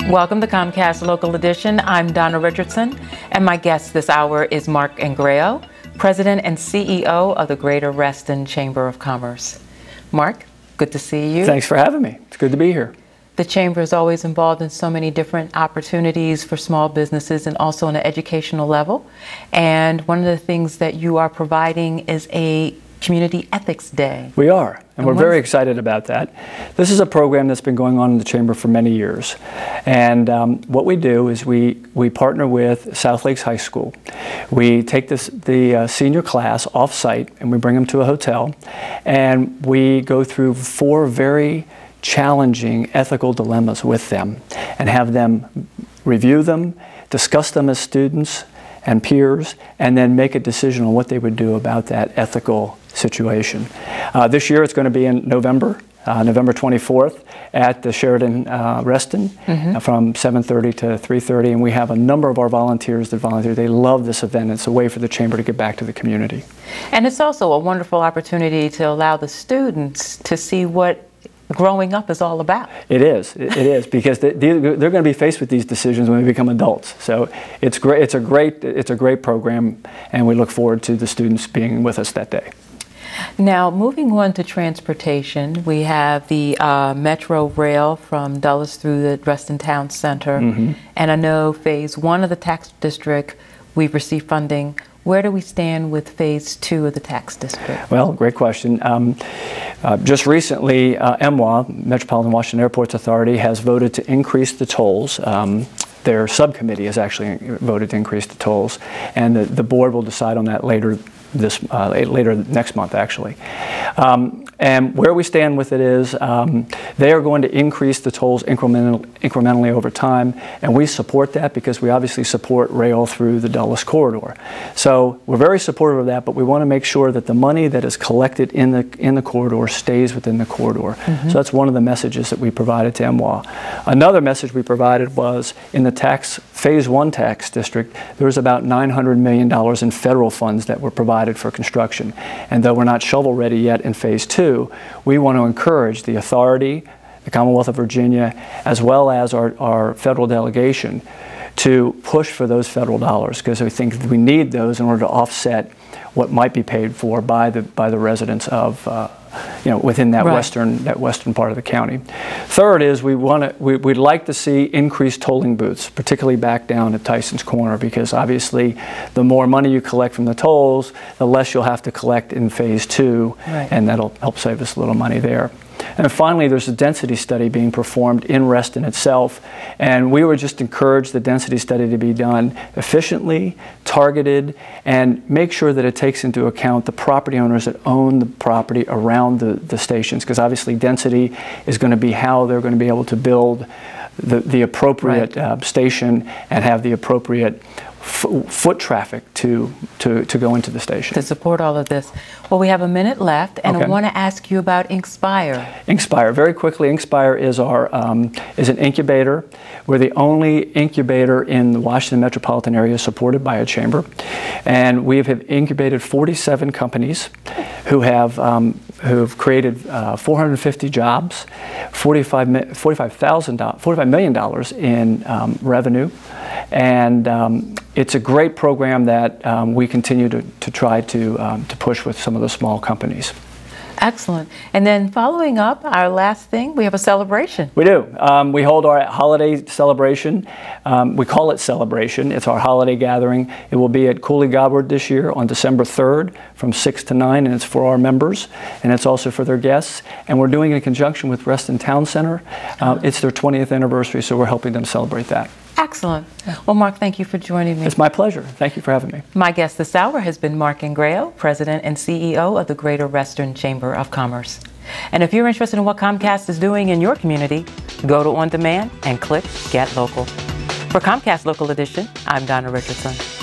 Welcome to Comcast Local Edition. I'm Donna Richardson, and my guest this hour is Mark Ingrao, President and CEO of the Greater Reston Chamber of Commerce. Mark, good to see you. Thanks for having me. It's good to be here. The Chamber is always involved in so many different opportunities for small businesses and also on an educational level. And one of the things that you are providing is a Community Ethics Day. We are, and we're very excited about that. This is a program that's been going on in the Chamber for many years. And what we do is we partner with South Lakes High School. We take the senior class off-site and we bring them to a hotel, and we go through 4 very challenging ethical dilemmas with them and have them review them, discuss them as students and peers, and then make a decision on what they would do about that ethical situation. This year it's going to be in November 24th at the Sheraton Reston from 7:30 to 3:30, and we have a number of our volunteers that volunteer. They love this event. It's a way for the Chamber to get back to the community. And it's also a wonderful opportunity to allow the students to see what growing up is all about. It is, because they're going to be faced with these decisions when they become adults. So it's great. It's a great program, and we look forward to the students being with us that day. Now, moving on to transportation, we have the Metro Rail from Dulles through the Reston Town Center, and I know Phase 1 of the tax district, we've received funding. Where do we stand with Phase 2 of the tax district? Well, great question. Just recently, MWA, Metropolitan Washington Airports Authority, has voted to increase the tolls. Their subcommittee has actually voted to increase the tolls, and the board will decide on that later next month, actually. And where we stand with it is they are going to increase the tolls incrementally over time, and we support that because we obviously support rail through the Dulles corridor. So we're very supportive of that, but we want to make sure that the money that is collected in the corridor stays within the corridor. So that's one of the messages that we provided to MWA. Another message we provided was in the Phase 1 tax district, there was about $900 million in federal funds that were provided for construction. And though we're not shovel ready yet in Phase 2, we want to encourage the authority, the Commonwealth of Virginia, as well as our federal delegation to push for those federal dollars, because we think we need those in order to offset what might be paid for by the residents of within that western part of the county. Third is we'd like to see increased tolling booths, particularly back down at Tyson's Corner, because obviously the more money you collect from the tolls, the less you'll have to collect in Phase 2, and that'll help save us a little money there. And finally, there's a density study being performed in Reston itself, and we would just encourage the density study to be done efficiently, targeted, and make sure that it takes into account the property owners that own the property around the stations, because obviously density is going to be how they're going to be able to build the appropriate station and have the appropriate foot traffic to go into the station. To support all of this. Well, we have a minute left, and I want to ask you about INC.spire. INC.spire, very quickly, INC.spire is is an incubator. We're the only incubator in the Washington metropolitan area supported by a chamber, and we have incubated 47 companies who have created 450 jobs, $45 million in revenue, and it's a great program that we continue to try to push with some of the small companies. Excellent. And then following up, our last thing, we have a celebration. We do. We hold our holiday celebration. We call it Celebration. It's our holiday gathering. It will be at Cooley Godward this year on December 3rd from 6 to 9, and it's for our members, and it's also for their guests. And we're doing it in conjunction with Reston Town Center. It's their 20th anniversary, so we're helping them celebrate that. Excellent. Well, Mark, thank you for joining me. It's my pleasure. Thank you for having me. My guest this hour has been Mark Ingrao, President and CEO of the Greater Reston Chamber of Commerce. And if you're interested in what Comcast is doing in your community, go to On Demand and click Get Local. For Comcast Local Edition, I'm Donna Richardson.